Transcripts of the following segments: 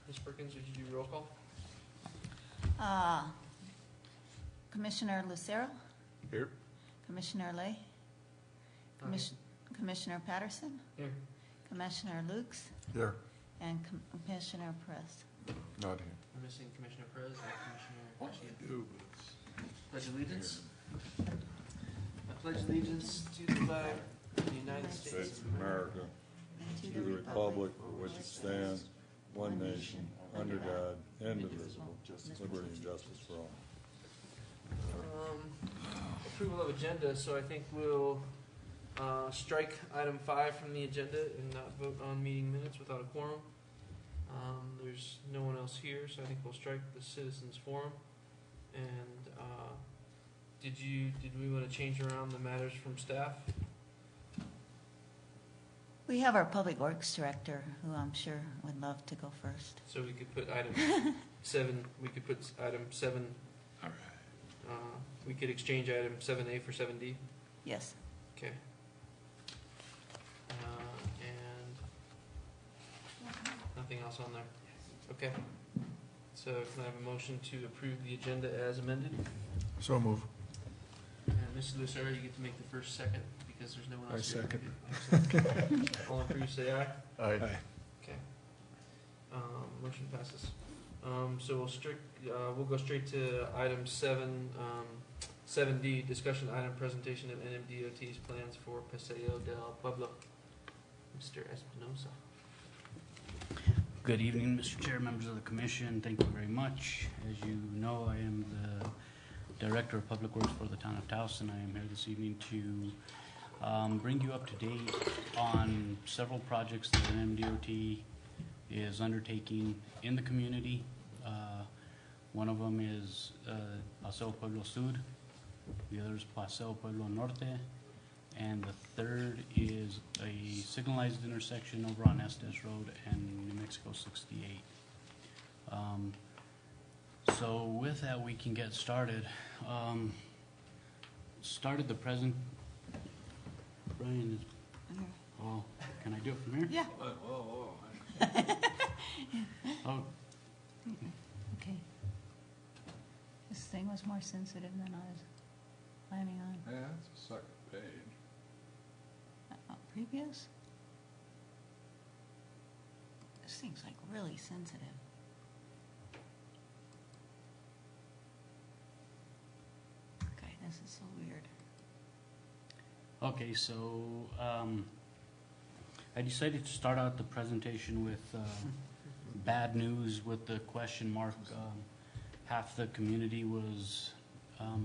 Ms. Perkins, would you do roll call? Commissioner Lucero, Here. Commissioner Lay, Commissioner Patterson, Here. Commissioner Lukes, Here. and Commissioner Perez. Not here. We're missing Commissioner Perez and Commissioner Garcia. Do Pledge allegiance. I pledge allegiance to the flag of the United States of America, to the republic for which it stands, one nation, under God, indivisible, liberty and justice for all. Approval of agenda, so I think we'll strike item 5 from the agenda and not vote on meeting minutes without a quorum. There's no one else here, so I think we'll strike the citizens forum. And did we want to change around the matters from staff? We have our Public Works Director, who I'm sure would love to go first. So we could put item 7. We could put item 7. All right. We could exchange item 7A for 7D. Yes. Okay. And nothing else on there. Okay. So can I have a motion to approve the agenda as amended? So move. And Mr. Lucero, you get to make the first second because there's no one else here. second. Excellent. All in favor, say aye. Aye. Okay. Motion passes. So we'll go straight to item 7D, discussion item presentation of UNM-Taos plans for Paseo del Pueblo. Mr. Espinosa. Good evening, Mr. Chair, members of the Commission. Thank you very much. As you know, I am the Director of Public Works for the Town of Taos, and I am here this evening to bring you up to date on several projects that UNM-Taos is undertaking in the community. One of them is Paseo Pueblo Sur, the other is Paseo Pueblo Norte, and the third is a signalized intersection over on Este Road and New Mexico 68. So with that, we can get started. Started the present. Brian is. Oh, can I do it from here? Yeah. Oh. Okay. This thing was more sensitive than I was planning on. Yeah, that's a second page. Previous? This thing's like really sensitive. Okay, this is so weird. Okay, so I decided to start out the presentation with bad news with the question mark. Half the community was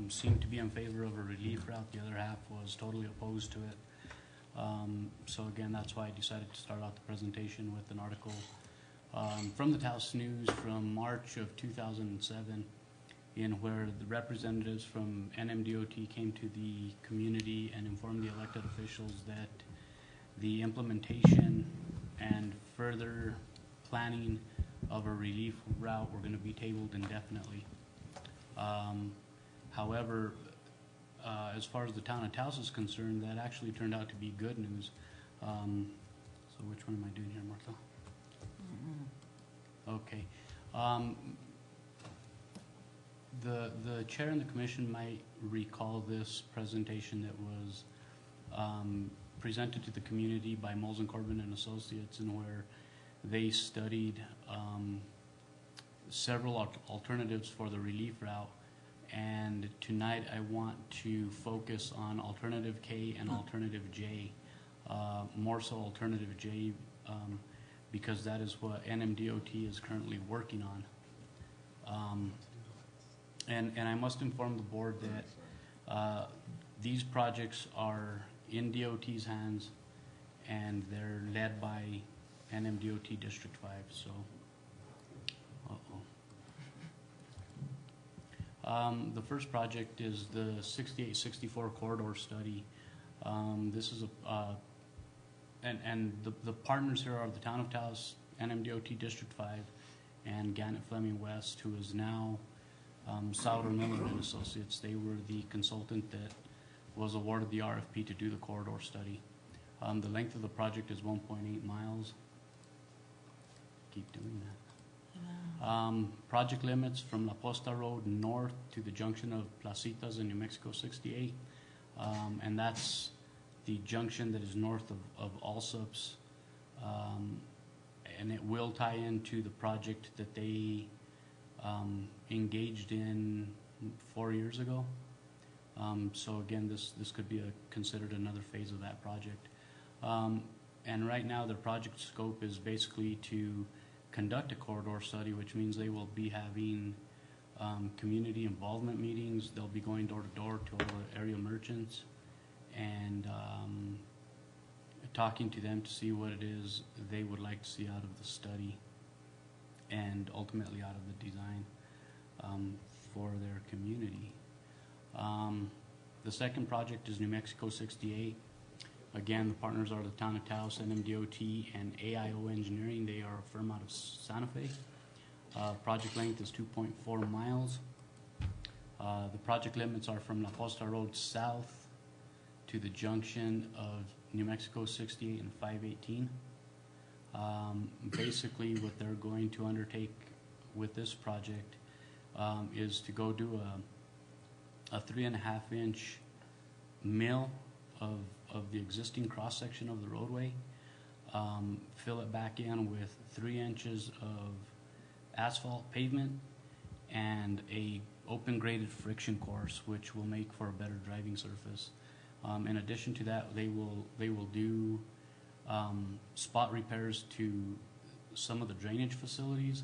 seemed to be in favor of a relief route. The other half was totally opposed to it. So again, that's why I decided to start out the presentation with an article from the Taos News from March of 2007, in where the representatives from UNM-Taos came to the community and informed the elected officials that the implementation and further planning of a relief route were going to be tabled indefinitely. However, as far as the town of Taos is concerned, that actually turned out to be good news. So which one am I doing here, Martha? Okay. The chair and the commission might recall this presentation that was presented to the community by Moles and Corbin and Associates, and where they studied several alternatives for the relief route. And tonight I want to focus on Alternative K and Alternative J, more so Alternative J, because that is what UNM-Taos is currently working on. And I must inform the board that these projects are in DOT's hands, and they're led by UNM-Taos District 5. So, the first project is the 6864 corridor study. This is and the partners here are the Town of Taos, UNM-Taos District 5, and Gannett Fleming West, who is now Sauter Miller and Associates. They were the consultant that was awarded the RFP to do the corridor study. The length of the project is 1.8 miles. Project limits from La Posta Road north to the junction of Placitas in New Mexico 68. And that's the junction that is north of Allsups. And it will tie into the project that they engaged in 4 years ago. So again, this could be considered another phase of that project. And right now, the project scope is basically to conduct a corridor study, which means they will be having community involvement meetings. They'll be going door to door to all the area merchants and talking to them to see what it is they would like to see out of the study and ultimately out of the design for their community. The second project is New Mexico 68. Again, the partners are the Town of Taos, UNM-Taos, and AIO Engineering. They are a firm out of Santa Fe. Project length is 2.4 miles. The project limits are from La Posta Road south to the junction of New Mexico 68 and 518. Basically, what they're going to undertake with this project is to go do a 3.5-inch mill of the existing cross-section of the roadway, fill it back in with 3 inches of asphalt pavement and a open graded friction course, which will make for a better driving surface. In addition to that, they will do spot repairs to some of the drainage facilities,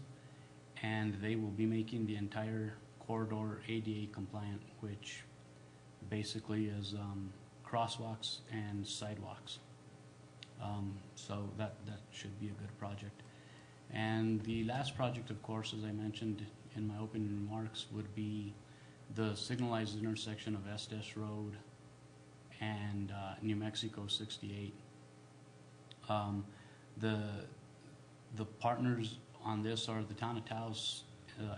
and they will be making the entire corridor ADA compliant, which basically is crosswalks and sidewalks. So that should be a good project. And the last project, of course, as I mentioned in my opening remarks, would be the signalized intersection of Este Road and New Mexico 68. The partners on this are the Town of Taos,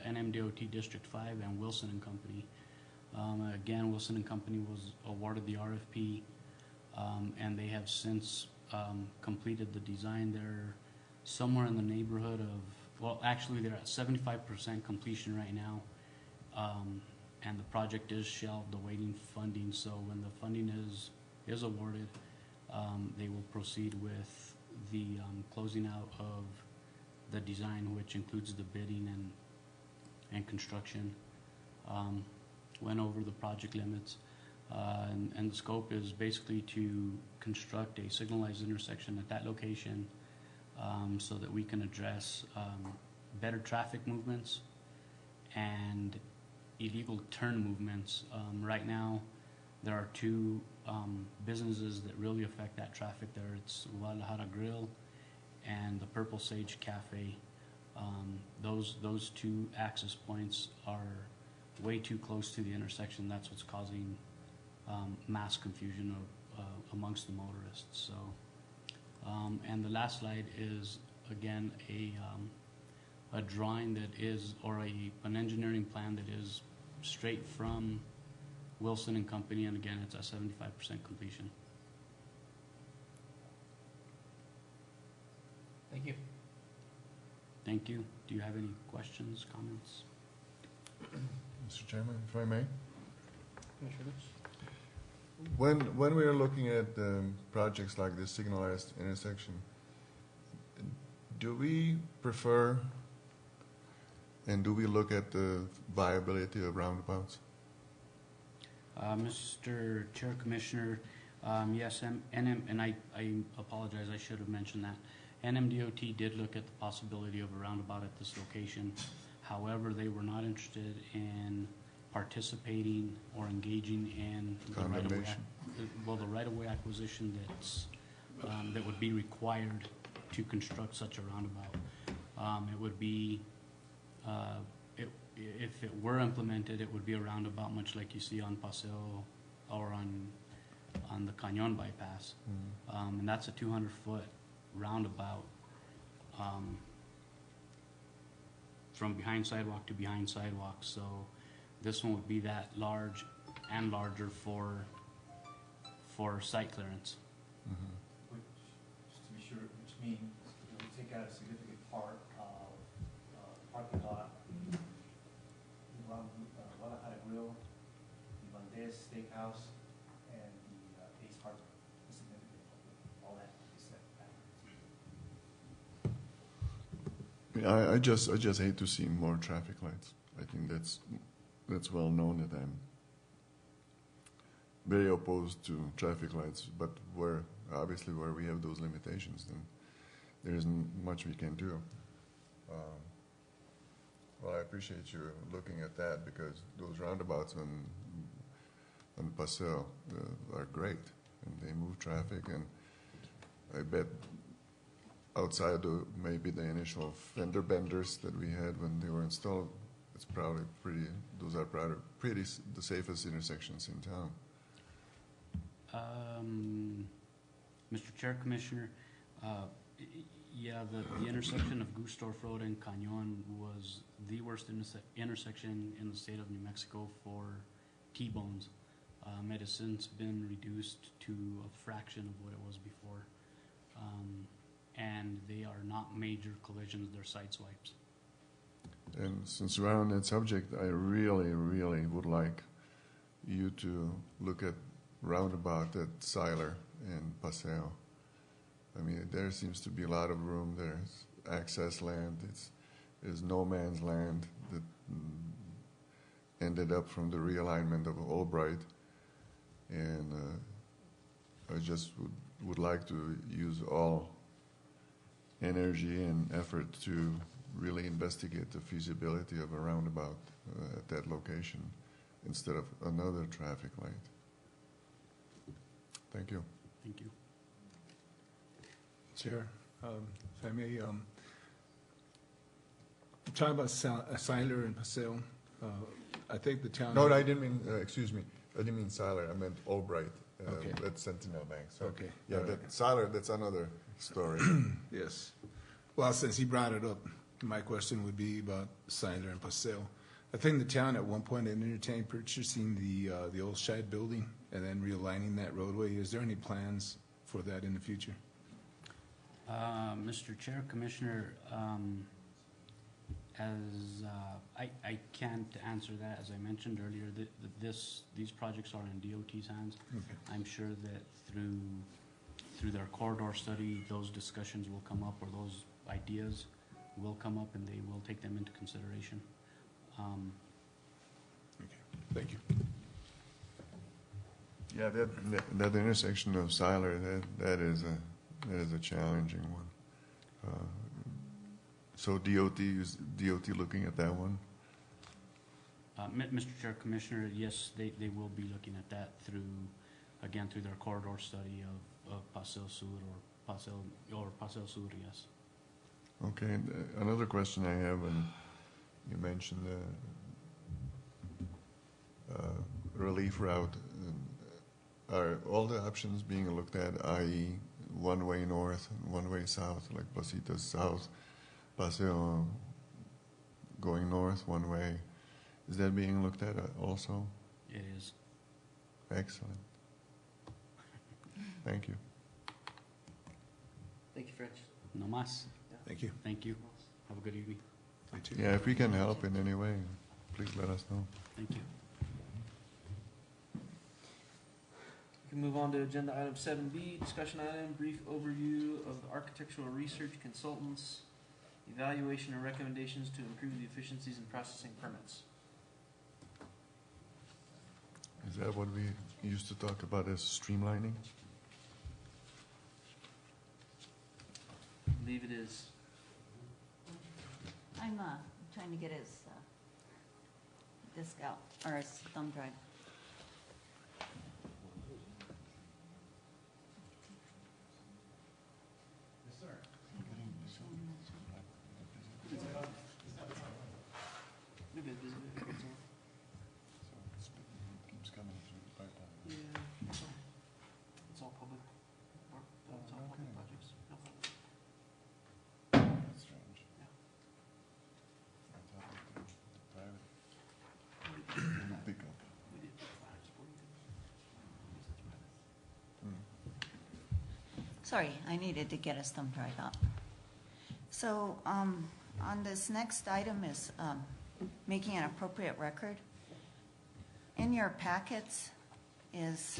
UNM-Taos District 5, and Wilson and Company. Again, Wilson and Company was awarded the RFP, and they have since completed the design. They're somewhere in the neighborhood of, well, actually they're at 75% completion right now, and the project is shelved awaiting funding. So when the funding is awarded, they will proceed with the closing out of the design, which includes the bidding and construction. Went over the project limits, and the scope is basically to construct a signalized intersection at that location, so that we can address better traffic movements and illegal turn movements. Right now, there are two businesses that really affect that traffic there. It's Guadalajara Grill and the Purple Sage Cafe. Those two access points are way too close to the intersection. That's what's causing mass confusion amongst the motorists. So, and the last slide is again a drawing that is, or an engineering plan that is straight from Wilson and Company, and again it's at 75% completion. Thank you. Thank you. Do you have any questions, comments? Mr. Chairman, if I may. Commissioner When we are looking at projects like this signalized intersection, do we prefer and do we look at the viability of roundabouts? Mr. Chair, Commissioner, yes, NM, and I apologize, I should have mentioned that. UNM-Taos did look at the possibility of a roundabout at this location. However, they were not interested in participating or engaging in the right-of-way acquisition that would be required to construct such a roundabout. It would be, if it were implemented, it would be a roundabout much like you see on Paseo or on the Cañon bypass. And that's a 200-foot roundabout from behind sidewalk to behind sidewalk. So this one would be that large and larger for site clearance. Which, just to be sure, which means you take out a significant part of parking lot Este Steakhouse and the Ace Hardware, a significant, all that is set back. I just hate to see more traffic lights. I think that's well known that I'm very opposed to traffic lights, but where we have those limitations, then there isn't much we can do. Well, I appreciate you looking at that, because those roundabouts on Paseo are great, and they move traffic, and I bet outside of maybe the initial fender benders that we had when they were installed, those are probably pretty the safest intersections in town. Mr. Chair, Commissioner, yeah, the intersection of Gustorf Road and Cañon was the worst intersection in the state of New Mexico for T-bones. It has since been reduced to a fraction of what it was before. And they are not major collisions, they're side swipes. And since we're on that subject, I really, really would like you to look at roundabout at Siler and Paseo. I mean, there seems to be a lot of room. There's access land. It's no man's land that ended up from the realignment of Albright. And I just would like to use all energy and effort to really investigate the feasibility of a roundabout at that location instead of another traffic light. Thank you. Thank you. Chair, if I may, talking about Siler and Paseo, I think the town. No, I didn't mean, excuse me, I didn't mean Siler, I meant Albright. Okay. That's Sentinel Bank. So, Okay. yeah, All right. that Siler, that's another story. Yes. Well, since he brought it up, my question would be about Siler and Paseo. I think the town at one point had entertained purchasing the old Scheid building and then realigning that roadway. Is there any plans for that in the future? Mr. Chair, Commissioner, I can't answer that. As I mentioned earlier, these projects are in DOT's hands. Okay. I'm sure that through their corridor study, those discussions will come up, or those ideas will come up, and they will take them into consideration. Okay. Thank you. Yeah, that intersection of Siler, that is a challenging one. So DOT looking at that one? Mr. Chair, Commissioner, yes, they will be looking at that through their corridor study of Paseo Sur or Paseo Sur, yes. Okay, and another question I have, and you mentioned the relief route. Are all the options being looked at, i.e. one way north and one way south, like Pasitas South, Paseo going north one way? Is that being looked at also? It is. Excellent. Thank you. Thank you, French. No mas. Thank you. Thank you. Have a good evening. You too. Yeah, if we can help in any way, please let us know. Thank you. We can move on to agenda item 7B, discussion item, brief overview of the architectural research consultants, evaluation and recommendations to improve the efficiencies in processing permits. Is that what we used to talk about as streamlining? I believe it is. I'm trying to get his disc out, or his thumb drive. Yes, sir. You're good, busy. Yeah, it's all public work, it's all public projects. No. That's strange. Yeah. I thought that the private would pick up. We did. Sorry, I needed to get his thumb drive out. So, on this next item is making an appropriate record. In your packets, is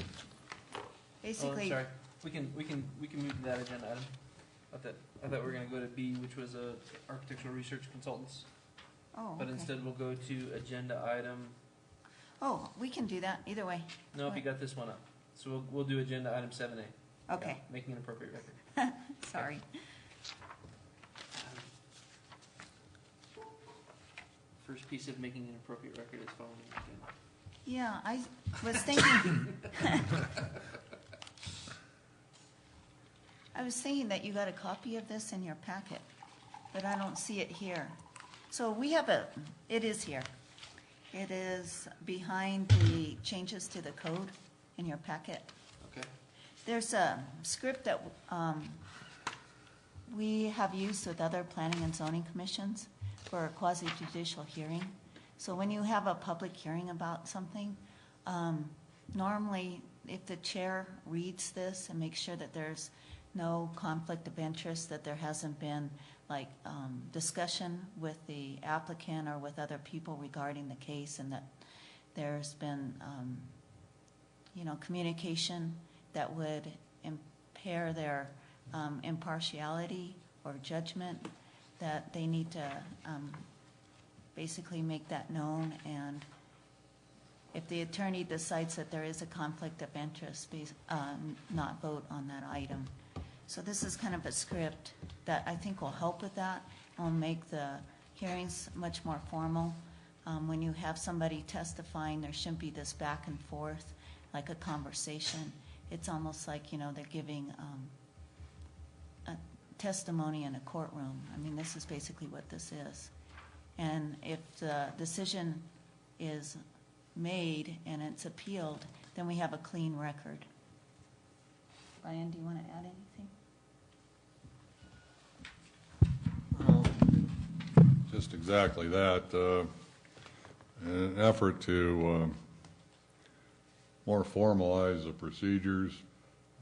Oh, basically, sorry. We can move to that agenda item. I thought we were gonna go to B, which was architectural research consultants. oh, But okay. instead we'll go to agenda item, Oh, we can do that, either way. no, if you got this one up. So we'll do agenda item 7A. Okay, Making an appropriate record. sorry. First piece of making an appropriate record is following the agenda. Yeah, I was thinking, I was thinking that you got a copy of this in your packet, but I don't see it here. So we have it is here. It is behind the changes to the code in your packet. Okay. There's a script that we have used with other planning and zoning commissions for a quasi-judicial hearing. So when you have a public hearing about something, normally if the chair reads this and makes sure that there's no conflict of interest, that there hasn't been like discussion with the applicant or with other people regarding the case, and that there's been communication that would impair their impartiality or judgment, that they need to basically make that known, and if the attorney decides that there is a conflict of interest, not vote on that item. So this is kind of a script that I think will help with that, and will make the hearings much more formal. When you have somebody testifying, there shouldn't be this back and forth like a conversation. It's almost like, they're giving a testimony in a courtroom. I mean, this is basically what this is. And if the decision is made and it's appealed, then we have a clean record. Brian, do you want to add anything? Just exactly that. In an effort to more formalize the procedures,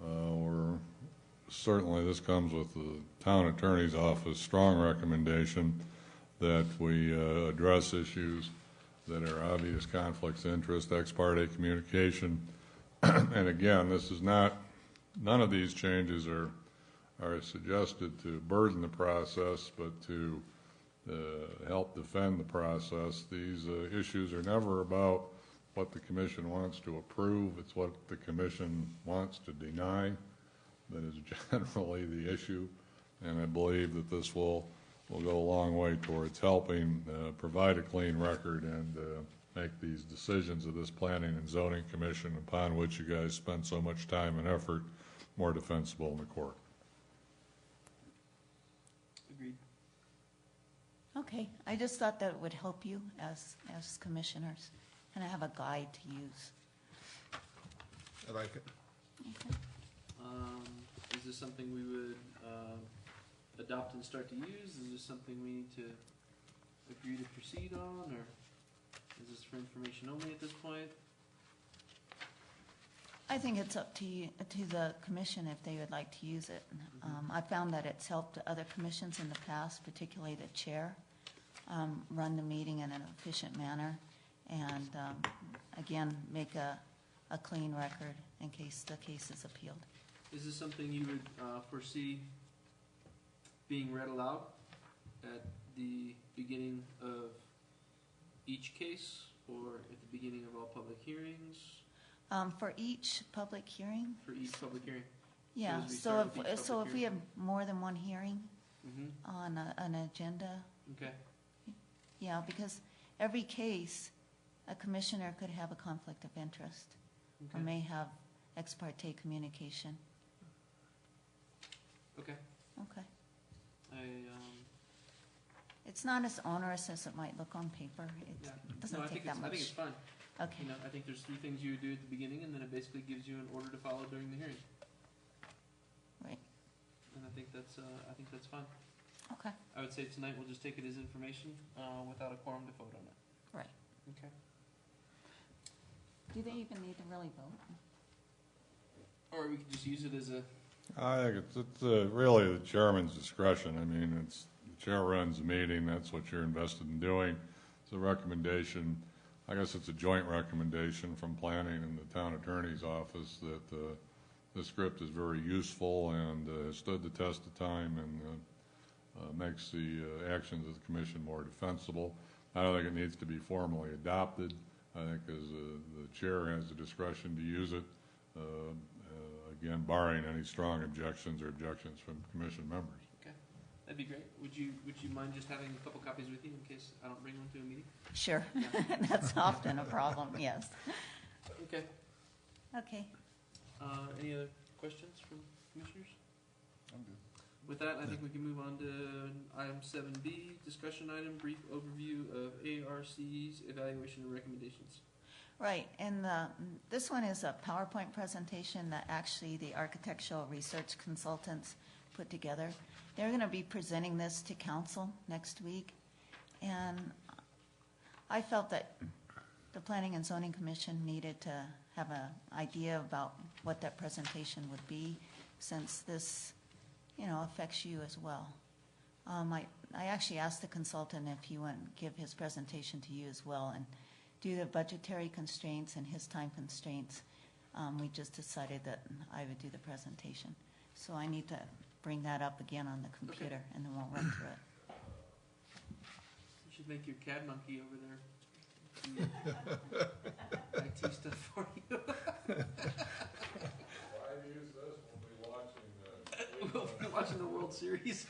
or certainly this comes with the town attorney's office strong recommendation that we address issues that are obvious conflicts of interest, ex parte communication. And again, this is not, none of these changes are suggested to burden the process, but to help defend the process. These issues are never about what the commission wants to approve. It's what the commission wants to deny that is generally the issue. And I believe that this will go a long way towards helping provide a clean record and make these decisions of this planning and zoning commission, upon which you guys spend so much time and effort, more defensible in the court. Agreed. Okay, I just thought that would help you as commissioners, and I have a guide to use. I like it. Okay. Is this something we would adopt and start to use? Is this something we need to agree to proceed on, or is this for information only at this point? I think it's up to you, to the commission, if they would like to use it. I found that it's helped other commissions in the past, particularly the chair, run the meeting in an efficient manner, and again, make a clean record in case the case is appealed. Is this something you would foresee being read aloud at the beginning of each case, or at the beginning of all public hearings? For each public hearing? For each public hearing? Yeah, as we so start with each if public we have hearing? more than one hearing Mm-hmm. on an agenda, Okay. yeah, because every case, a commissioner could have a conflict of interest, or Okay. may have ex parte communication. Okay. Okay. It's not as onerous as it might look on paper. It Yeah. doesn't No, take that I think it's much. fine. Okay, I think there's 3 things you would do at the beginning, and then it basically gives you an order to follow during the hearing. right, And I think that's fine. okay, I would say tonight we'll just take it as information, without a quorum to vote on it. right. Okay. Do they even need to really vote? Or we could just use it as a, I think it's really the chairman's discretion. I mean, the chair runs the meeting. That's what you're invested in doing. It's a recommendation. I guess it's a joint recommendation from planning and the town attorney's office that the script is very useful and has stood the test of time and makes the actions of the commission more defensible. I don't think it needs to be formally adopted. I think as the chair has the discretion to use it, again, barring any strong objections or objections from commission members. Okay, that'd be great. Would you mind just having a couple copies with you in case I don't bring one to a meeting? Sure. That's often a problem, yes. Okay. Okay. Any other questions from commissioners? I'm good. With that, I think we can move on to item 7B, discussion item, brief overview of ARC's evaluation and recommendations. Right, and this one is a PowerPoint presentation that actually the architectural research consultants put together. They're going to be presenting this to council next week, and I felt that the Planning and Zoning Commission needed to have an idea about what that presentation would be, since this, affects you as well. I actually asked the consultant if he wouldn't give his presentation to you as well, and due to budgetary constraints and his time constraints, we just decided that I would do the presentation. So I need to bring that up again on the computer, and then we'll run through it. You should make your CAD monkey over there do IT stuff for you. We'll be watching the World Series.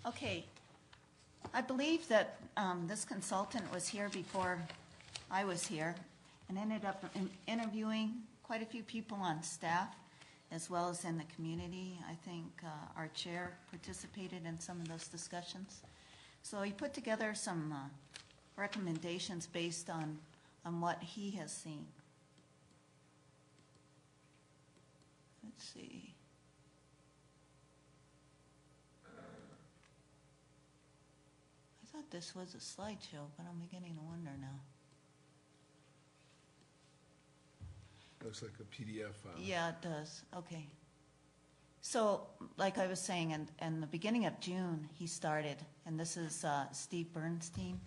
Okay, I believe that this consultant was here before I was here and ended up interviewing quite a few people on staff as well as in the community. I think our chair participated in some of those discussions. So he put together some recommendations based on what he has seen. Let's see. I thought this was a slideshow, but I'm beginning to wonder now. Looks like a PDF file. Yeah, it does. Okay. So, like I was saying, in the beginning of June, he started, and this is Steve Bernstein,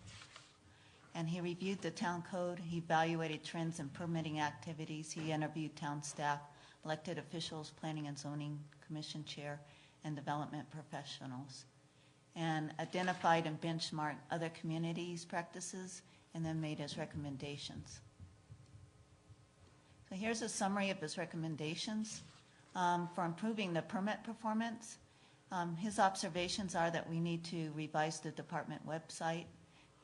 and he reviewed the town code, he evaluated trends in permitting activities, he interviewed town staff, elected officials, planning and zoning commission chair, and development professionals, and identified and benchmarked other communities' practices, and then made his recommendations. So here's a summary of his recommendations. For improving the permit performance, his observations are that we need to revise the department website,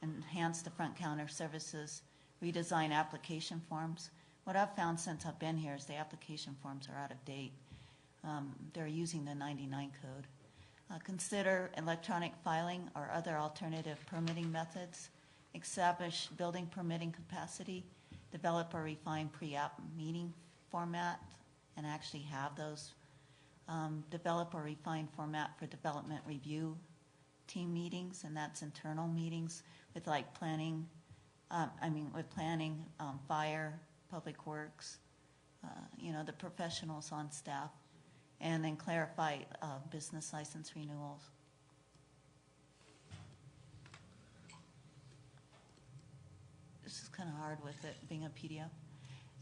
enhance the front counter services, redesign application forms. What I've found since I've been here is the application forms are out of date. They're using the 99 code. Consider electronic filing or other alternative permitting methods, establish building permitting capacity, develop or refine pre-app meeting format, and actually have those, develop or refine format for development review team meetings, and that's internal meetings with like planning, fire, public works, the professionals on staff, and then clarify business license renewals. This is kind of hard with it being a PDF.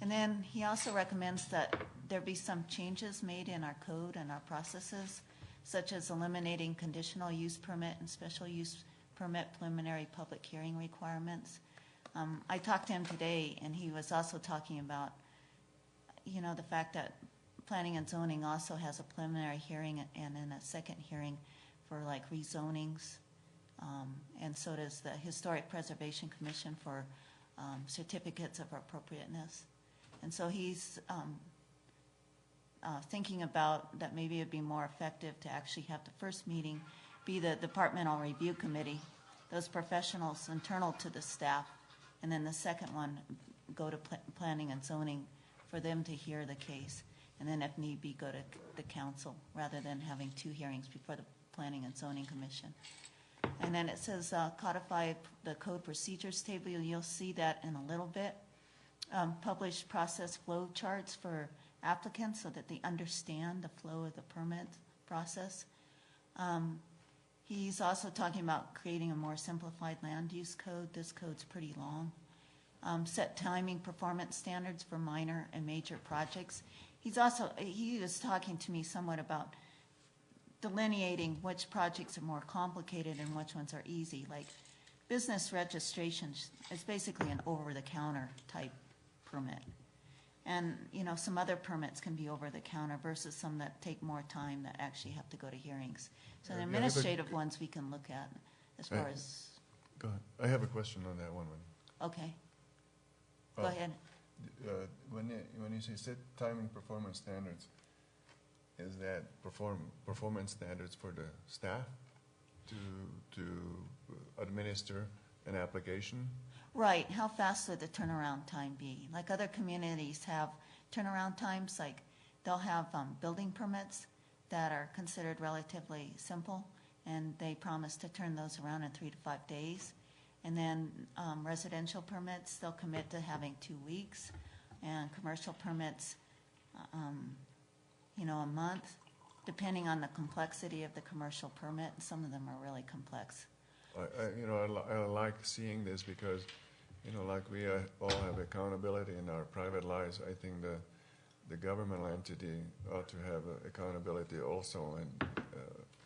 And then he also recommends that there be some changes made in our code and our processes, such as eliminating conditional use permit and special use permit preliminary public hearing requirements. I talked to him today, and he was also talking about, the fact that planning and zoning also has a preliminary hearing and then a second hearing for like rezonings, and so does the Historic Preservation Commission for certificates of appropriateness. And so he's thinking about that maybe it'd be more effective to actually have the first meeting be the departmental review committee those professionals internal to the staff. And then the second one, go to planning and zoning for them to hear the case. And then if need be, go to the council rather than having 2 hearings before the Planning and Zoning Commission. And then it says codify the code procedures table. You'll see that in a little bit. Publish process flow charts for applicants so that they understand the flow of the permit process. He's also talking about creating a more simplified land use code. This code's pretty long. Set timing performance standards for minor and major projects. He was talking to me somewhat about delineating which projects are more complicated and which ones are easy. Like business registration is basically an over-the-counter type permit. And, some other permits can be over-the-counter versus some that take more time that actually have to go to hearings. So the administrative ones we can look at as far as... Go ahead. I have a question on that one. Okay. Oh. Go ahead. When you say set timing performance standards, is that performance standards for the staff to administer an application? Right. How fast would the turnaround time be? Like other communities have turnaround times, like they'll have building permits that are considered relatively simple, and they promise to turn those around in 3 to 5 days. And then residential permits, they'll commit to having 2 weeks, and commercial permits, a month, depending on the complexity of the commercial permit. Some of them are really complex. I like seeing this because, like we all have accountability in our private lives. I think the governmental entity ought to have accountability also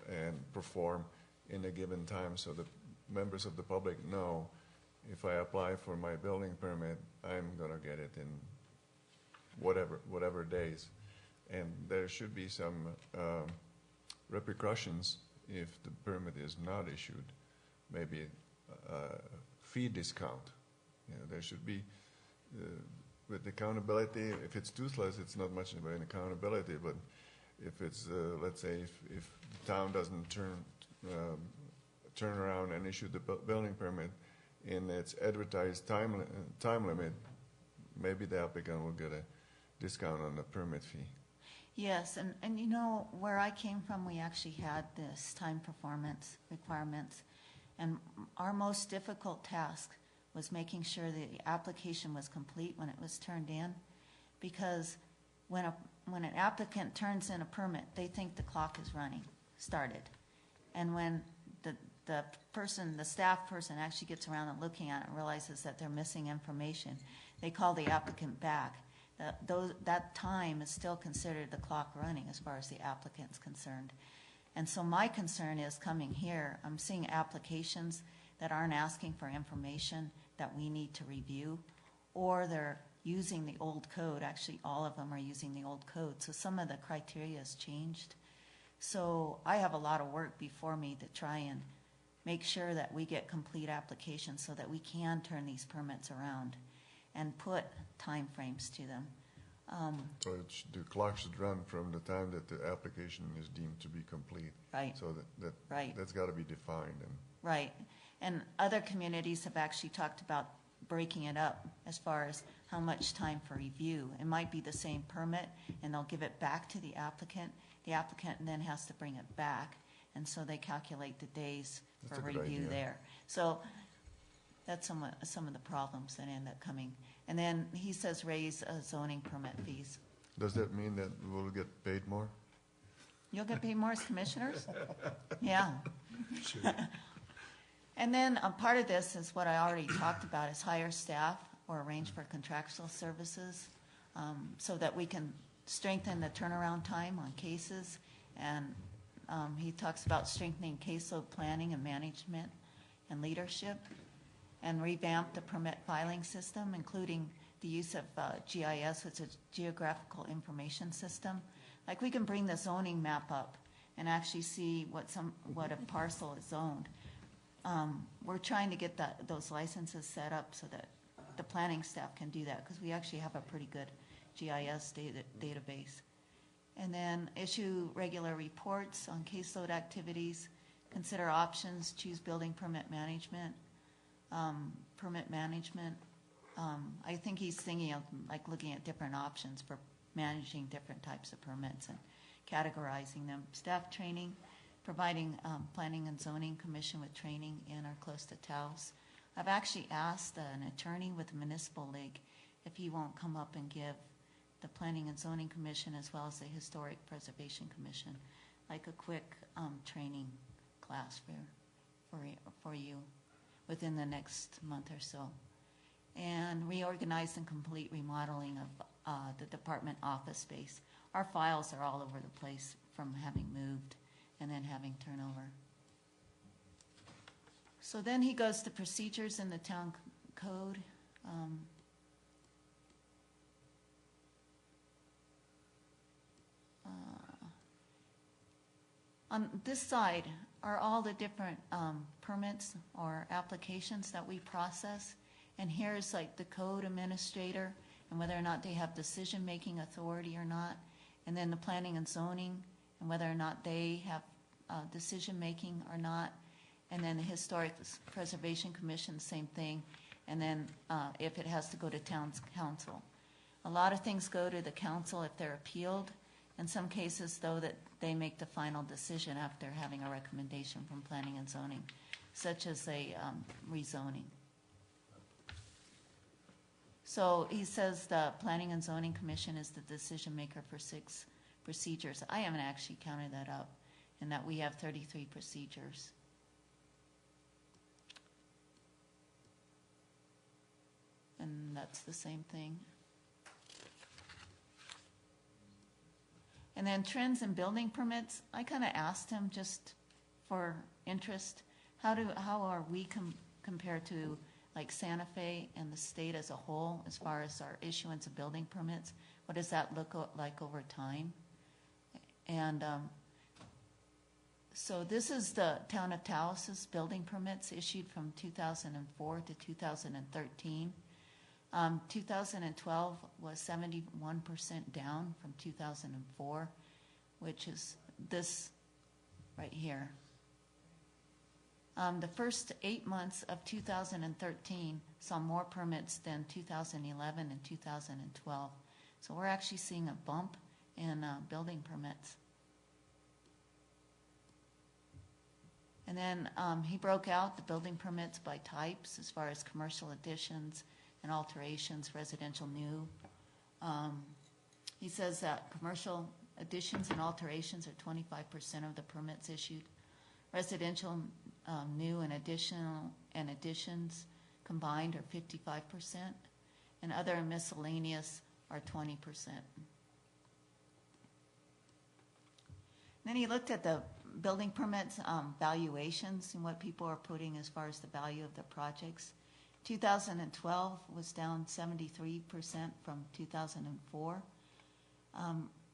and perform in a given time so the members of the public know if I apply for my building permit, I'm going to get it in whatever days. And there should be some repercussions if the permit is not issued. Maybe a fee discount. There should be, with accountability, if it's toothless, it's not much of an accountability, but if it's, let's say, if the town doesn't turn around and issue the building permit in its advertised time limit, maybe the applicant will get a discount on the permit fee. Yes, and where I came from, we actually had this time performance requirements, and our most difficult task was making sure the application was complete when it was turned in, because when an applicant turns in a permit, they think the clock is started, and when the staff person actually gets around and looking at it and realizes that they're missing information, they call the applicant back. That time is still considered the clock running as far as the applicant's concerned. And so my concern is coming here, I'm seeing applications that aren't asking for information that we need to review, or they're using the old code. Actually, all of them are using the old code. So some of the criteria has changed. So I have a lot of work before me to try and make sure that we get complete applications so that we can turn these permits around and put time frames to them. So the clock should run from the time that the application is deemed to be complete. Right. So that's got to be defined. Right. And other communities have actually talked about breaking it up as far as how much time for review. It might be the same permit, and they'll give it back to the applicant. The applicant then has to bring it back, and so they calculate the days That's for a good review idea. there. So that's some of the problems that end up coming. And then he says raise zoning permit fees. Does that mean that we'll get paid more? You'll get paid more as commissioners? Yeah. Sure. And then a part of this is what I already talked about, is hire staff or arrange for contractual services so that we can strengthen the turnaround time on cases. And he talks about strengthening caseload planning and management and leadership, and revamp the permit filing system, including the use of GIS, which is Geographical Information System. Like, we can bring the zoning map up and actually see what a parcel is zoned. We're trying to get those licenses set up so that the planning staff can do that, because we actually have a pretty good GIS database. And then issue regular reports on caseload activities, consider options, choose building permit management. Permit management, I think he's thinking of like looking at different options for managing different types of permits and categorizing them. Staff training, providing Planning and Zoning Commission with training in or close to Taos. I've actually asked an attorney with the Municipal League if he won't come up and give the Planning and Zoning Commission as well as the Historic Preservation Commission like a quick training class for you within the next month or so. And reorganize and complete remodeling of the department office space. Our files are all over the place from having moved and then having turnover. So then he goes to procedures in the town code. On this side are all the different permits or applications that we process. And here's like the code administrator and whether or not they have decision-making authority or not. And then the planning and zoning and whether or not they have decision-making or not. And then the Historic Preservation Commission, same thing. And then if it has to go to town council. A lot of things go to the council if they're appealed. In some cases, though, that they make the final decision after having a recommendation from planning and zoning, such as a rezoning. So he says the Planning and Zoning Commission is the decision maker for 6 procedures. I haven't actually counted that up, and that we have 33 procedures. And that's the same thing. And then trends in building permits, I kind of asked him just for interest, how are we compared to like Santa Fe and the state as a whole as far as our issuance of building permits? What does that look like over time? And so this is the town of Taos's building permits issued from 2004 to 2013. 2012 was 71% down from 2004, which is this right here. The first 8 months of 2013 saw more permits than 2011 and 2012. So we're actually seeing a bump in building permits. And then he broke out the building permits by types as far as commercial additions and alterations, residential new. He says that commercial additions and alterations are 25% of the permits issued. Residential new and additions combined are 55%, and other miscellaneous are 20%. Then he looked at the building permits valuations and what people are putting as far as the value of the projects. 2012 was down 73% from 2004.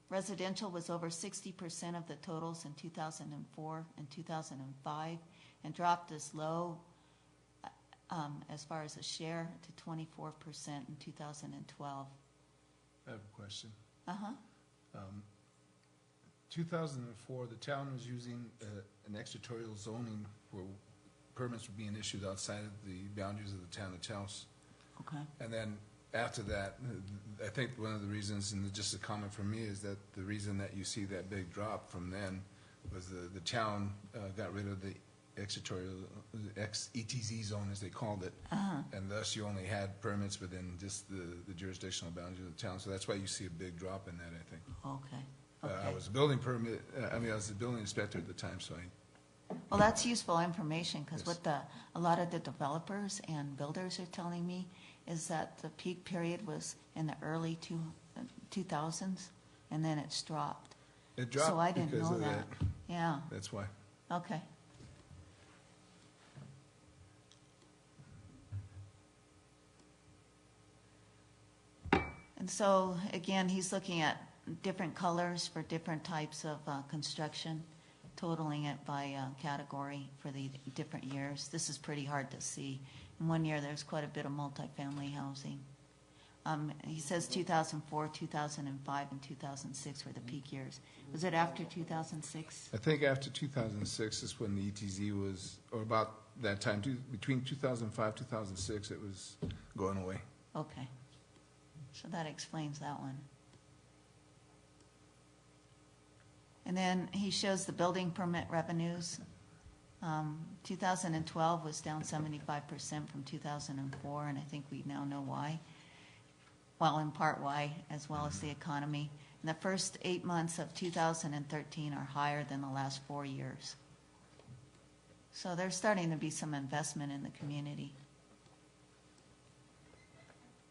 Residential was over 60% of the totals in 2004 and 2005, and dropped as low as far as a share to 24% in 2012. I have a question. 2004, the town was using an extraterritorial zoning where permits were being issued outside of the boundaries of the town of Taos. Okay. And then after that, I think one of the reasons, and just a comment from me, is that the reason that you see that big drop from then was the town got rid of the extraterritorial, ETZ zone as they called it, and thus you only had permits within just the jurisdictional boundaries of the town. So that's why you see a big drop in that, I think. Okay. I was a building permit, I was a building inspector at the time, so Well, that's useful information, because Yes. what a lot of the developers and builders are telling me is that the peak period was in the early 2000s, and then it's dropped. it dropped So I didn't because know of that. Yeah, That's why. okay. And so, again, he's looking at different colors for different types of construction, totaling it by category for the different years. This is pretty hard to see. In one year, there's quite a bit of multifamily housing. He says 2004, 2005, and 2006 were the peak years. Was it after 2006? I think after 2006 is when the ETZ was, or about that time, between 2005, 2006, it was going away. Okay. So that explains that one. And then he shows the building permit revenues. 2012 was down 75% from 2004, and I think we now know why. Well, in part why, as well as the economy. And the first 8 months of 2013 are higher than the last 4 years. So there's starting to be some investment in the community.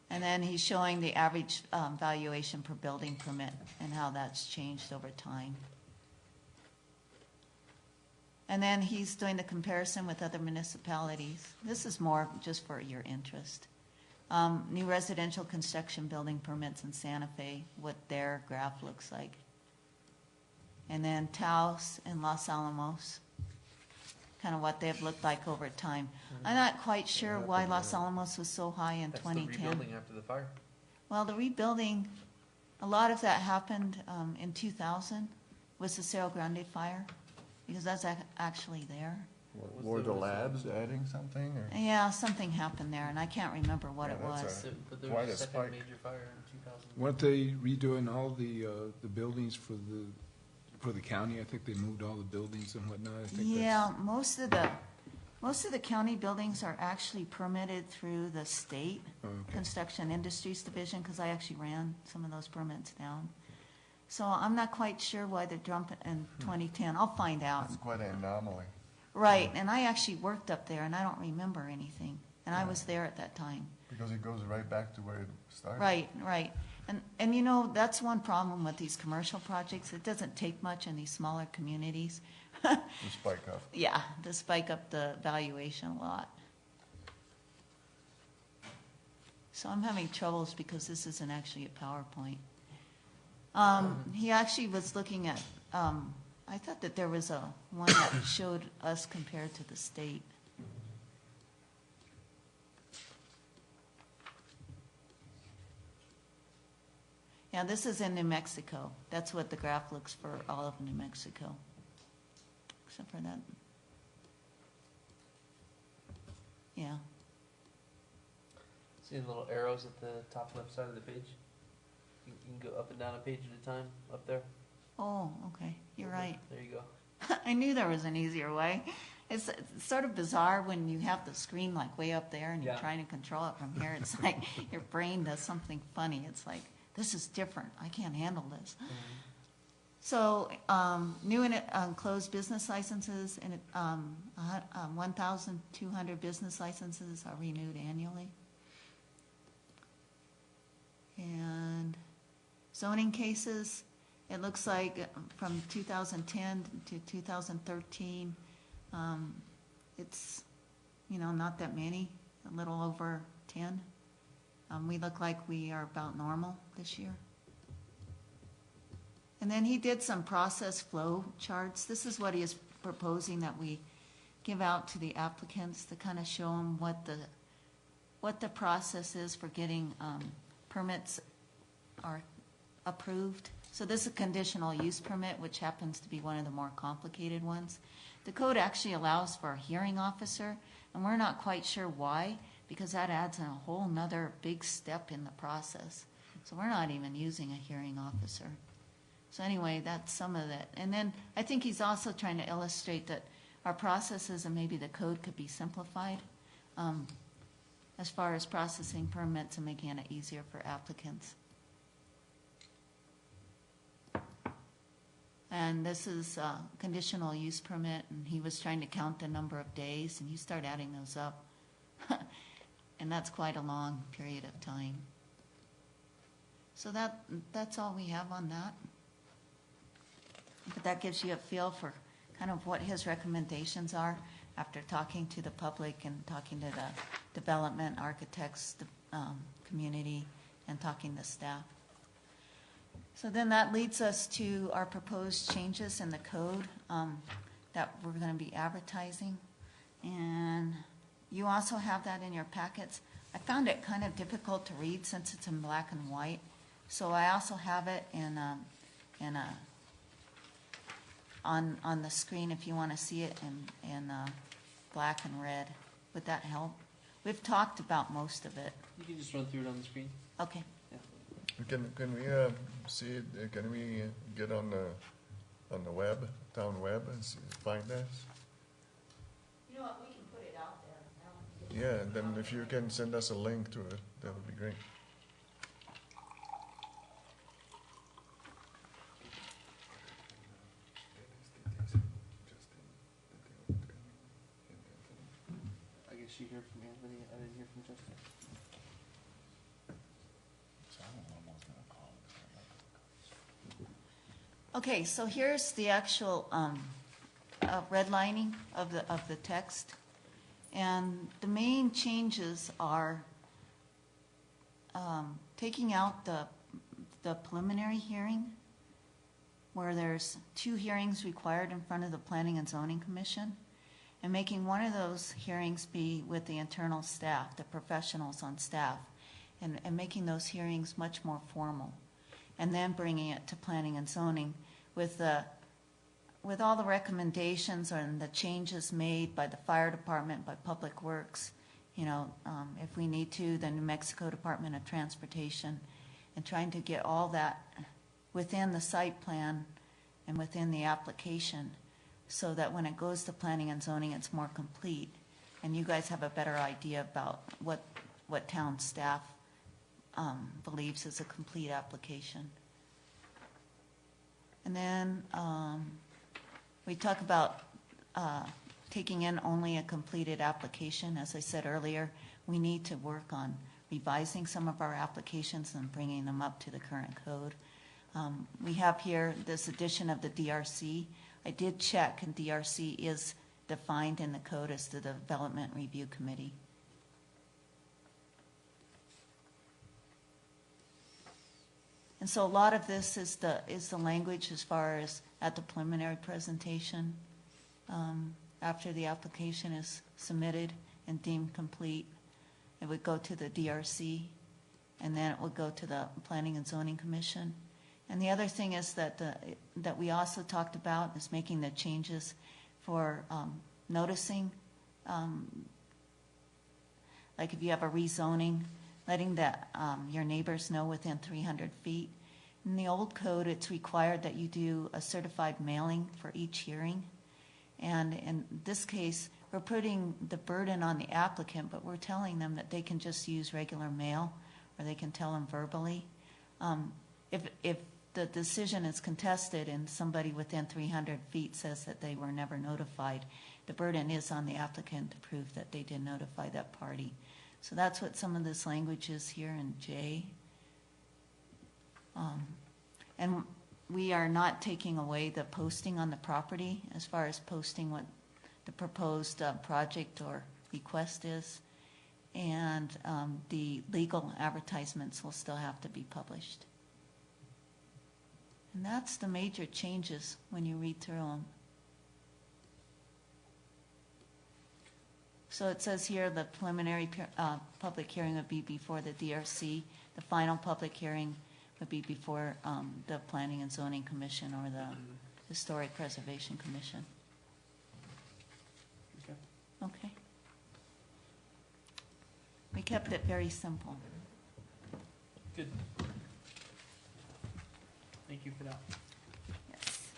And then he's showing the average valuation per building permit and how that's changed over time. And then he's doing the comparison with other municipalities. This is more just for your interest. New residential construction building permits in Santa Fe, what their graph looks like. And then Taos and Los Alamos, kind of what they've looked like over time. I'm not quite sure why Los Alamos was so high in That's 2010. the rebuilding after the fire. Well, the rebuilding, a lot of that happened in 2000 with the Cerro Grande fire, because that's actually there. Were the labs adding something, or? Yeah, something happened there, and I can't remember what Yeah, it that's was. But there Quite was a a second spike. major fire in 2000. Weren't they redoing all the buildings for the county? I think they moved all the buildings and whatnot. I think Yeah, most of the county buildings are actually permitted through the state Okay. construction industries division, because I actually ran some of those permits down. So I'm not quite sure why they're jumping in 2010. I'll find out. That's quite an anomaly. Right, and I actually worked up there, and I don't remember anything, and I was there at that time. Because it goes right back to where it started. Right. And you know, that's one problem with these commercial projects. It doesn't take much in these smaller communities. To spike up. Yeah, to spike up the valuation a lot. So I'm having troubles because this isn't actually a PowerPoint. He actually was looking at, I thought that there was one that showed us compared to the state. Yeah, this is in New Mexico. That's what the graph looks for all of New Mexico. Except for that. Yeah. See the little arrows at the top left side of the page? You can go up and down a page at a time, up there. Oh, okay. You're right. There you go. I knew there was an easier way. It's sort of bizarre when you have the screen like way up there and you're Yeah. trying to control it from here. It's like your brain does something funny. It's like, this is different. I can't handle this. So, new and closed business licenses, and 1,200 business licenses are renewed annually. And zoning cases, it looks like from 2010 to 2013, it's, not that many, a little over 10. We look like we are about normal this year. And then he did some process flow charts. This is what he is proposing that we give out to the applicants to kind of show them what the process is for getting permits are approved. So this is a conditional use permit, which happens to be one of the more complicated ones. The code actually allows for a hearing officer, and we're not quite sure why, because that adds a whole nother big step in the process. So we're not even using a hearing officer. So anyway, that's some of that. And then I think he's also trying to illustrate that our processes and maybe the code could be simplified as far as processing permits and making it easier for applicants. And this is a conditional use permit, and he was trying to count the number of days, and you start adding those up. And that's quite a long period of time. So that's all we have on that. But that gives you a feel for kind of what his recommendations are after talking to the public and talking to the development, architects, community, and talking to staff. So then that leads us to our proposed changes in the code that we're going to be advertising. And you also have that in your packets. I found it kind of difficult to read since it's in black and white. So I also have it on the screen if you want to see it in black and red. Would that help? We've talked about most of it. You can just run through it on the screen. Okay. Can we see it? Can we get on the web, town web, and find that? You know what? We can put it out there. Yeah, and then if you can send us a link to it, that would be great. I guess you heard from Anthony. I didn't hear from Justin. Okay, so here's the actual redlining of the text. And the main changes are taking out the preliminary hearing, where there's 2 hearings required in front of the Planning and Zoning Commission, and making one of those hearings be with the internal staff, the professionals on staff, and making those hearings much more formal. And then bringing it to Planning and Zoning with all the recommendations and the changes made by the fire department, by Public Works, if we need to, the New Mexico Department of Transportation, and trying to get all that within the site plan and within the application so that when it goes to Planning and Zoning, it's more complete. And you guys have a better idea about what town staff believes is a complete application. And then we talk about taking in only a completed application. As I said earlier, we need to work on revising some of our applications and bringing them up to the current code. We have here this addition of the DRC. I did check, and DRC is defined in the code as the Development Review Committee. And so a lot of this is the language as far as at the preliminary presentation, after the application is submitted and deemed complete, it would go to the DRC, and then it would go to the Planning and Zoning Commission. And the other thing is that we also talked about is making the changes for noticing, like if you have a rezoning, letting your neighbors know within 300 feet. In the old code, it's required that you do a certified mailing for each hearing. And in this case, we're putting the burden on the applicant, but we're telling them that they can just use regular mail, or they can tell them verbally. If the decision is contested and somebody within 300 feet says that they were never notified, the burden is on the applicant to prove that they did notify that party. So that's what some of this language is here in J. And we are not taking away the posting on the property as far as posting what the proposed project or request is. And the legal advertisements will still have to be published. And that's the major changes when you read through them. So it says here the preliminary public hearing would be before the DRC. The final public hearing would be before the Planning and Zoning Commission or the Historic Preservation Commission. Okay. Okay. We kept it very simple. Good. Thank you for that. Yes.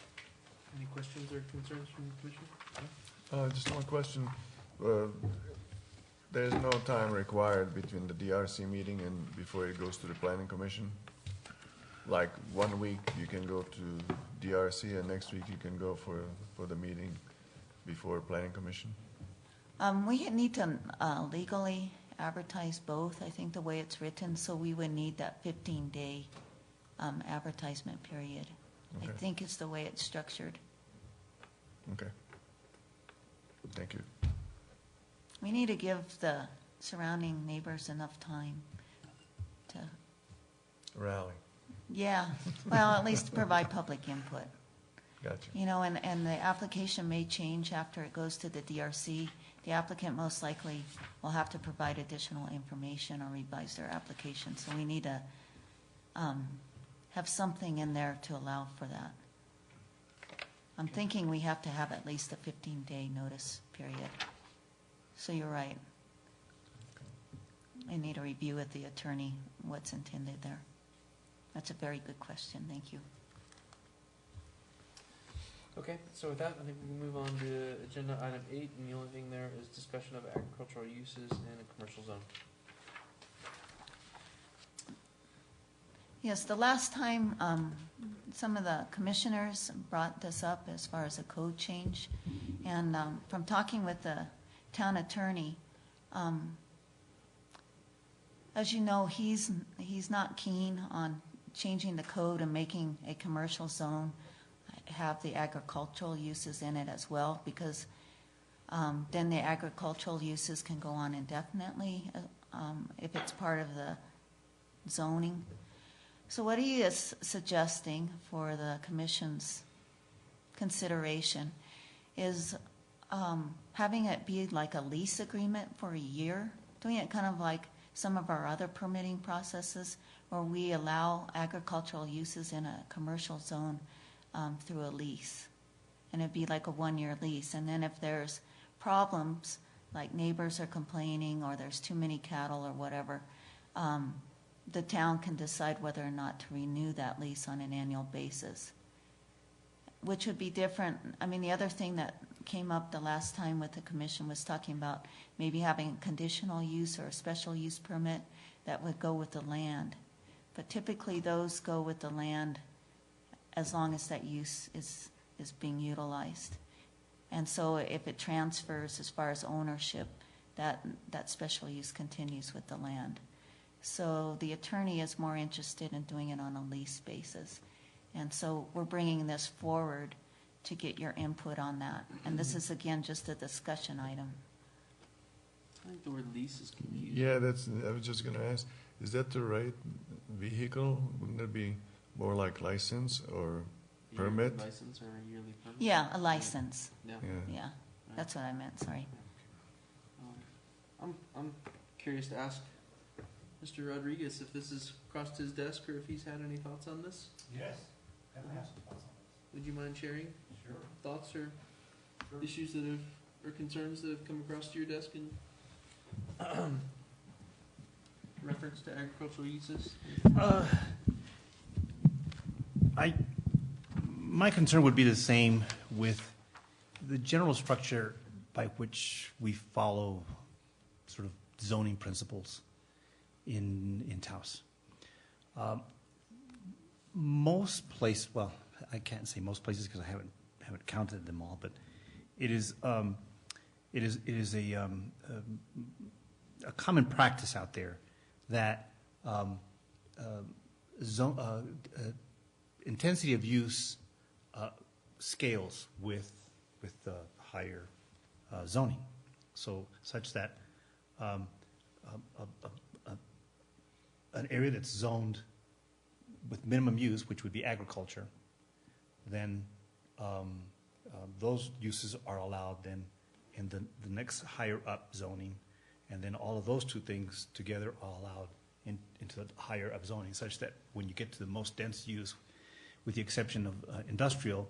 Any questions or concerns from the commission? Just one question. There's no time required between the DRC meeting and before it goes to the Planning Commission? Like 1 week you can go to DRC and next week you can go for the meeting before Planning Commission? We need to legally advertise both, I think, the way it's written, so we would need that 15-day advertisement period. I Okay. think it's the way it's structured. Okay. Thank you. We need to give the surrounding neighbors enough time to, Rally. yeah, well, at least provide public input. Gotcha. You know, and the application may change after it goes to the DRC, the applicant most likely will have to provide additional information or revise their application. So we need to have something in there to allow for that. I'm thinking we have to have at least a 15-day notice period. So you're right. I need a review with the attorney, what's intended there. That's a very good question, thank you. Okay, so with that, I think we can move on to agenda item 8, and the only thing there is discussion of agricultural uses in a commercial zone. Yes, the last time, some of the commissioners brought this up as far as a code change. And from talking with the town attorney, as you know, he's not keen on changing the code and making a commercial zone have the agricultural uses in it as well, because then the agricultural uses can go on indefinitely if it's part of the zoning. So what he is suggesting for the commission's consideration is having it be like a lease agreement for a year, doing it kind of like some of our other permitting processes where we allow agricultural uses in a commercial zone through a lease. And it'd be like a 1-year lease. And then if there's problems, like neighbors are complaining or there's too many cattle or whatever, the town can decide whether or not to renew that lease on an annual basis, which would be different. I mean, the other thing that came up the last time with the commission was talking about maybe having a conditional use or a special use permit that would go with the land. But typically those go with the land as long as that use is being utilized. And so if it transfers as far as ownership, that special use continues with the land. So the attorney is more interested in doing it on a lease basis. And so we're bringing this forward to get your input on that. And this is, again, just a discussion item. I think the word lease is confusing. Yeah, I was just gonna ask, is that the right vehicle? Wouldn't it be more like license or permit? License or a yearly permit? Yeah, a license. Yeah. Yeah, that's what I meant, sorry. I'm curious to ask Mr. Rodriguez if this has crossed his desk or if he's had any thoughts on this. Yes, I have some thoughts on Would you mind sharing this. Sure. thoughts or issues that have, or concerns that have come across to your desk in reference to agricultural uses? My concern would be the same with the general structure by which we follow sort of zoning principles in Taos. Most places, well, I can't say most places because I haven't counted them all, but it is a common practice out there that intensity of use scales with the higher zoning, so such that an area that's zoned with minimum use, which would be agriculture, then those uses are allowed then in the next higher up zoning, and then all of those two things together are allowed into the higher up zoning, such that when you get to the most dense use, with the exception of industrial,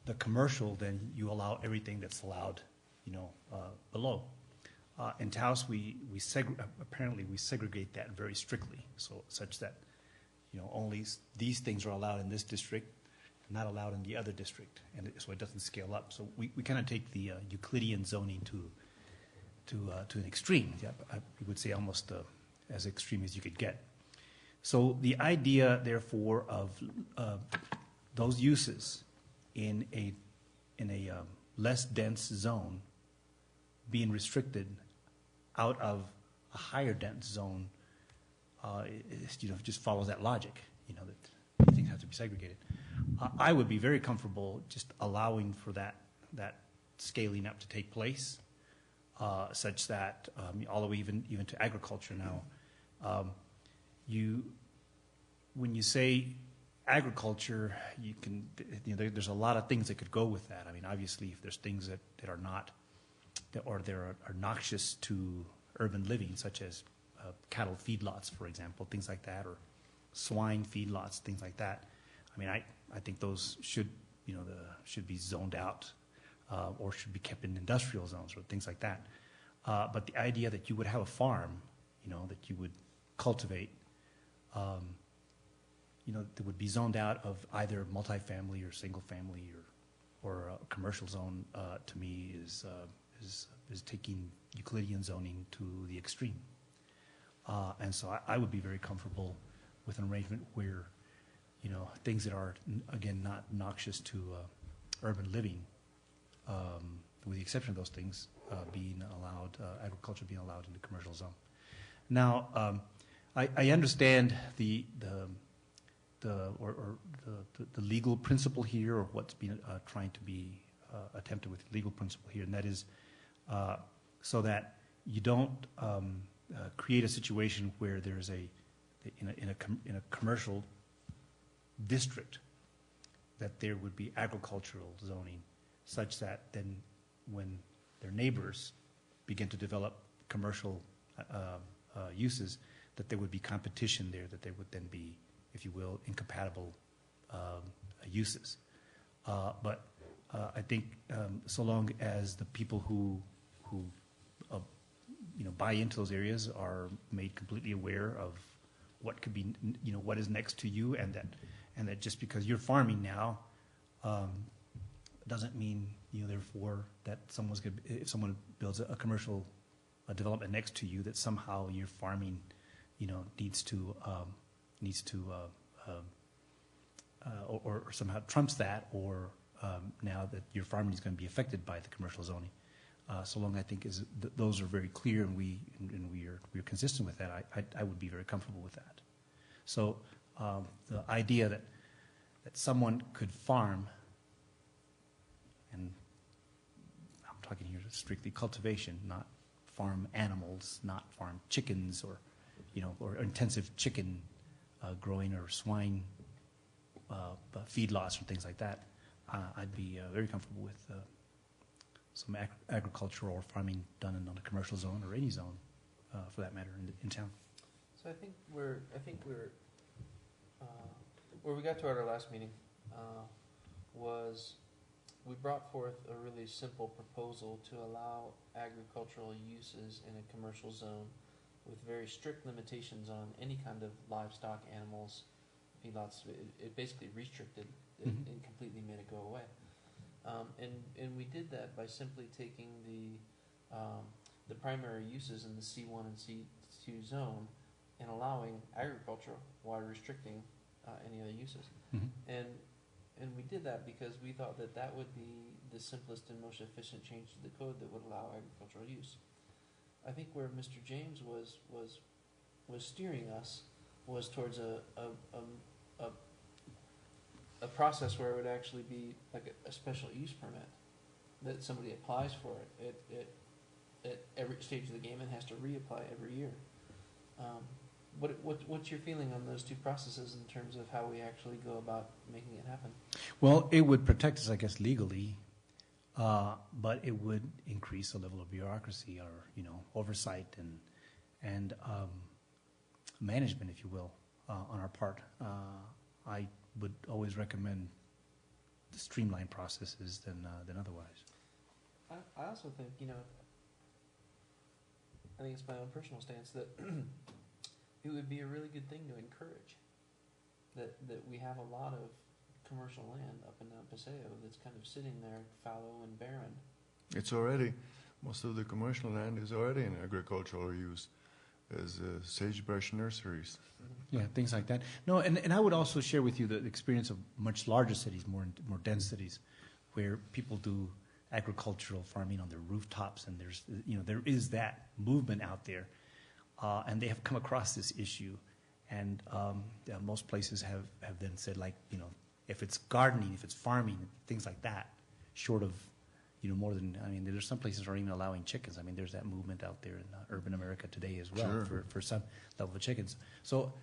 the commercial, then you allow everything that's allowed, below. In Taos, apparently we segregate that very strictly, so such that only these things are allowed in this district, not allowed in the other district, and so it doesn't scale up. So we kind of take the Euclidean zoning to an extreme. Yeah, I would say almost as extreme as you could get. So the idea, therefore, of those uses in a less dense zone being restricted out of a higher dense zone, just follows that logic. That things have to be segregated. I would be very comfortable just allowing for that scaling up to take place, such that all the way even to agriculture now. When you say agriculture, you can there's a lot of things that could go with that. I mean, obviously, if there's things that are not they're noxious to urban living, such as cattle feedlots, for example, things like that, or swine feedlots, things like that. I mean, I think those should be zoned out or should be kept in industrial zones or things like that. But the idea that you would have a farm, that you would cultivate, that would be zoned out of either multifamily or single family or a commercial zone, to me is taking Euclidean zoning to the extreme. And so I would be very comfortable with an arrangement where, things that are, again, not noxious to urban living, with the exception of those things, being allowed, agriculture being allowed in the commercial zone. Now, I understand the legal principle here, or what's being trying to be attempted with the legal principle here, and that is so that you don't create a situation where there's in a commercial district that there would be agricultural zoning, such that then when their neighbors begin to develop commercial uses, that there would be competition there, that there would then be, if you will, incompatible uses. But I think so long as the people who buy into those areas are made completely aware of what could be, what is next to you, and that just because you're farming now doesn't mean, therefore, that if someone builds a commercial development next to you, that somehow your farming, needs to or somehow trumps that, or now that your farming is going to be affected by the commercial zoning. So long, I think, those are very clear, and we're consistent with that. I would be very comfortable with that. So the idea that someone could farm, and I'm talking here strictly cultivation, not farm animals, not farm chickens, or intensive chicken growing, or swine feedlots or things like that. I'd be very comfortable with some agricultural or farming done in a commercial zone, or any zone, for that matter, in town. So I think where we got to at our last meeting was we brought forth a really simple proposal to allow agricultural uses in a commercial zone with very strict limitations on any kind of livestock, animals, feedlots. It basically restricted it and completely made it go away. And we did that by simply taking the primary uses in the C1 and C2 zone and allowing agriculture while restricting any other uses. And we did that because we thought that would be the simplest and most efficient change to the code that would allow agricultural use. I think where Mr. James was steering us was towards a process where it would actually be like a special use permit that somebody applies for it at every stage of the game and has to reapply every year. What's your feeling on those two processes in terms of how we actually go about making it happen? Well, it would protect us, I guess, legally, but it would increase the level of bureaucracy, or oversight and management, if you will, on our part. I would always recommend the streamlined processes than otherwise. I also think, I think it's my own personal stance that it would be a really good thing to encourage that we have a lot of commercial land up and down Paseo that's kind of sitting there fallow and barren. It's already, most of the commercial land is already in agricultural use as sagebrush nurseries. Yeah, things like that. No, and I would also share with you the experience of much larger cities, more dense cities, where people do agricultural farming on their rooftops, and there is that movement out there, and they have come across this issue, and most places have then said, like, if it's gardening, if it's farming, things like that, short of more than, there's some places aren't even allowing chickens. There's that movement out there in urban America today as well. Sure. for some level of chickens. So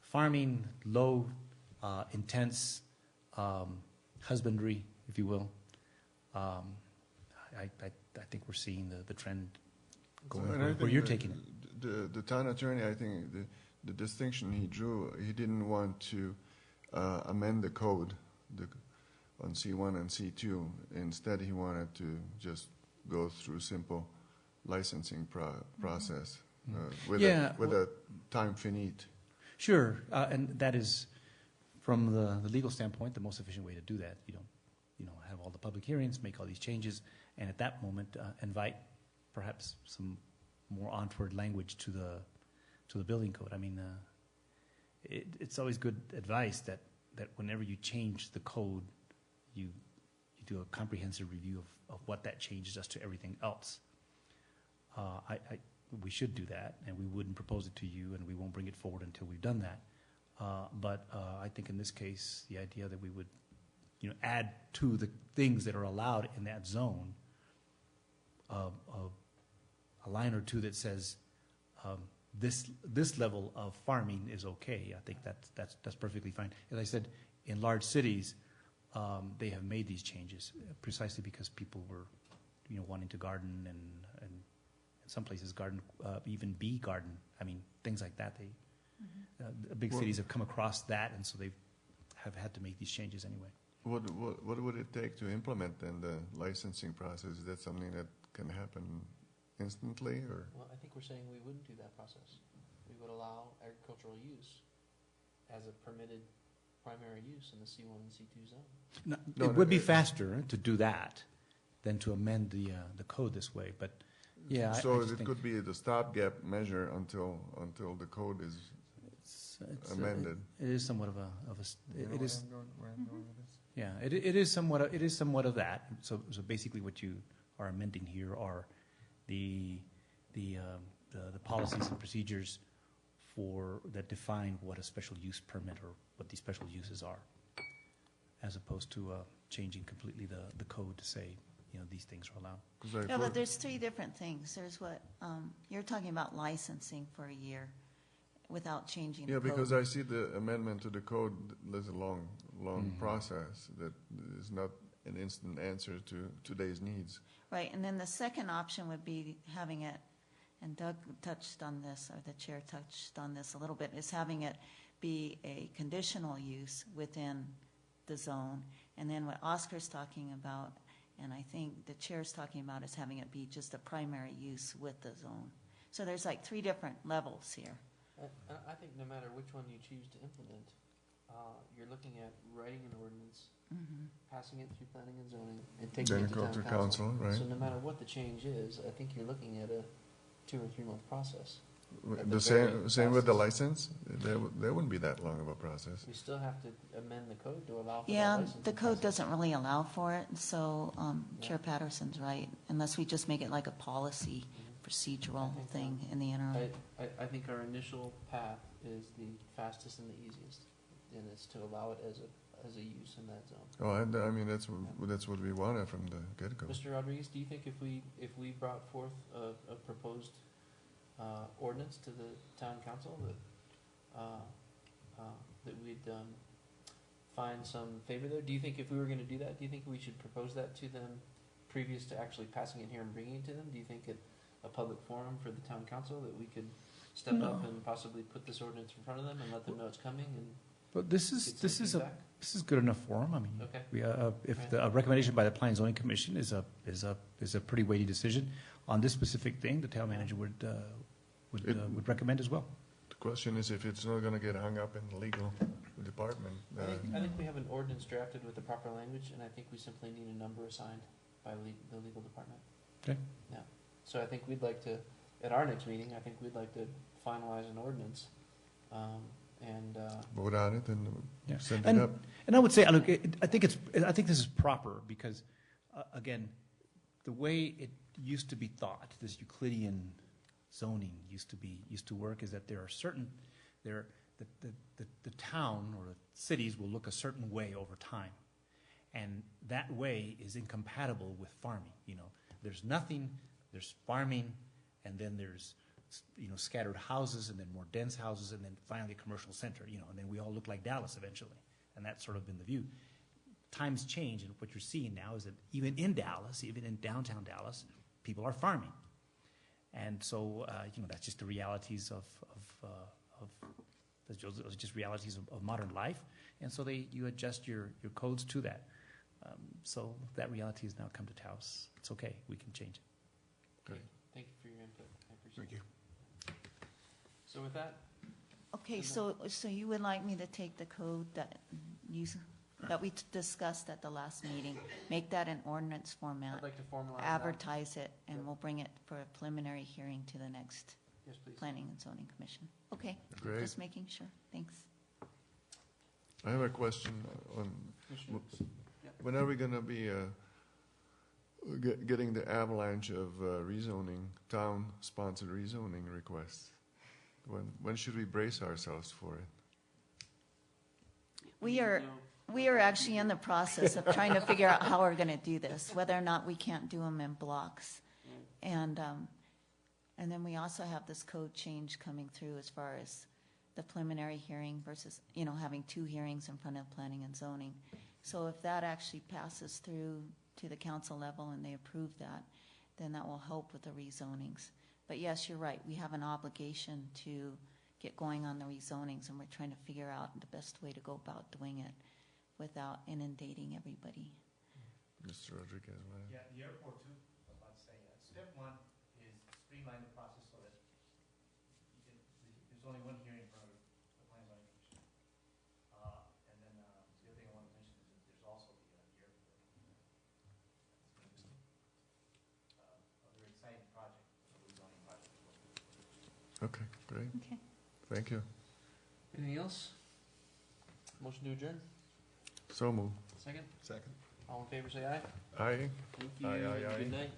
farming, low, intense husbandry, if you will, I think we're seeing the trend So, going and I where think you're the- taking it. The town attorney, I think, the distinction he drew, he didn't want to amend the code on C1 and C2. Instead, he wanted to just go through simple licensing process with Yeah, with a time finite. Sure, and that is, from the legal standpoint, the most efficient way to do that. You don't, have all the public hearings, make all these changes, and at that moment, invite perhaps some more onward language to the building code. I mean, it's always good advice that whenever you change the code, you do a comprehensive review of what that change does to everything else. We should do that, and we wouldn't propose it to you, and we won't bring it forward until we've done that. But I think in this case, the idea that we would, add to the things that are allowed in that zone, a line or two that says this level of farming is okay. I think that's perfectly fine. As I said, in large cities, they have made these changes precisely because people were, wanting to garden and in some places garden, even bee garden. I mean, things like that. Big cities have come across that, and so they have had to make these changes anyway. What would it take to implement then the licensing process? Is that something that can happen instantly, or? Well, I think we're saying we wouldn't do that process. We would allow agricultural use as a permitted primary use in the C1 and C2 zone. No, It would be no, faster to do that than to amend the code this way, but yeah. So I just it think could be the stopgap measure until the code is it's, amended. It is somewhat of a it is. Where I'm going with this? Yeah, it is somewhat of that. So basically, what you are amending here are the policies and procedures that define what a special use permit or what these special uses are, as opposed to changing completely the code to say these things are allowed. 'Cause I No, but thought- there's three different things. There's what, you're talking about licensing for a year without changing the Yeah, code. because I see the amendment to the code, there's a long process that is not an instant answer to today's needs. Right, and then the second option would be having it, and Doug touched on this, or the chair touched on this a little bit, is having it be a conditional use within the zone. And then what Oscar's talking about, and I think the chair's talking about, is having it be just a primary use with the zone. So there's like three different levels here. I think no matter which one you choose to implement, you're looking at writing an ordinance, passing it through planning and zoning, and taking it to Then go town to council. council, right? So no matter what the change is, I think you're looking at a 2 or 3 month process. At The the same very with the fastest. license? There wouldn't be that long of a process. We still have to amend the code to allow for that Yeah, licensing the code process. doesn't really allow for it, so Chair Yeah. Patterson's right, unless we just make it like a policy procedural I think, thing in the interim. I think our initial path is the fastest and the easiest, and it's to allow it as a use in that zone. Oh, I mean, that's what we wanted from the get-go. Mr. Rodriguez, do you think if we brought forth a proposed ordinance to the town council that we'd find some favor there? Do you think if we were gonna do that, do you think we should propose that to them previous to actually passing it here and bringing it to them? Do you think at a public forum for the town council that we could step up and possibly put this ordinance in front of them and let them know it's coming and But this get some is feedback? good enough for them. I mean, Okay. if a recommendation by the Planning and Zoning Commission is a pretty weighty decision on this specific thing, the town manager would recommend as well. The question is if it's not gonna get hung up in the legal department. I think we have an ordinance drafted with the proper language, and I think we simply need a number assigned by the legal department. Okay. Yeah, so I think we'd like to, at our next meeting, I think we'd like to finalize an ordinance, and, Vote on it and Yeah. send it And- up. And I would say, look, I think this is proper because, again, the way it used to be thought, this Euclidean zoning used to work, is that there are certain, the town or the cities will look a certain way over time, and that way is incompatible with farming. There's farming, and then there's scattered houses, and then more dense houses, and then finally a commercial center. And then we all look like Dallas eventually. And that's sort of been the view. times change, and what you're seeing now is that even in Dallas, even in downtown Dallas, people are farming. And so, that's just the realities those just realities of modern life. And so you adjust your codes to that. So that reality has now come to Taos. It's okay, we can change it. Okay, thank you for your input, I appreciate Thank it. you. So with that, Okay, so you would like me to take the code that we discussed at the last meeting, make that an ordinance format, I'd like to formalize that. advertise it, and Yep. we'll bring it for a preliminary hearing to the next Yes, please. Planning and Zoning Commission. Okay, Great. just making sure, thanks. I have a question on, Commissioner? when are we gonna be getting the avalanche of rezoning, town-sponsored rezoning requests? When should we brace ourselves for it? We are actually in the process of trying to figure out how we're going to do this, whether or not we can't do them in blocks. And then we also have this code change coming through as far as the preliminary hearing versus, having 2 hearings in front of planning and zoning. So if that actually passes through to the council level and they approve that, then that will help with the rezonings. But yes, you're right, we have an obligation to get going on the rezonings, and we're trying to figure out the best way to go about doing it without inundating everybody. Mr. Rodriguez, what? Yeah, the airport too, I was about to say, step 1 is streamline the process so that there's only 1 hearing in front of the planning and zoning commission. And then the other thing I want to mention is that there's also the airport. A very exciting project, a rezoning project. Okay, great, Okay. thank you. Anything else? Motion to adjourn? So move. Second? Second. All in favor, say aye. Aye. Thank you. Aye, aye, aye. Good night.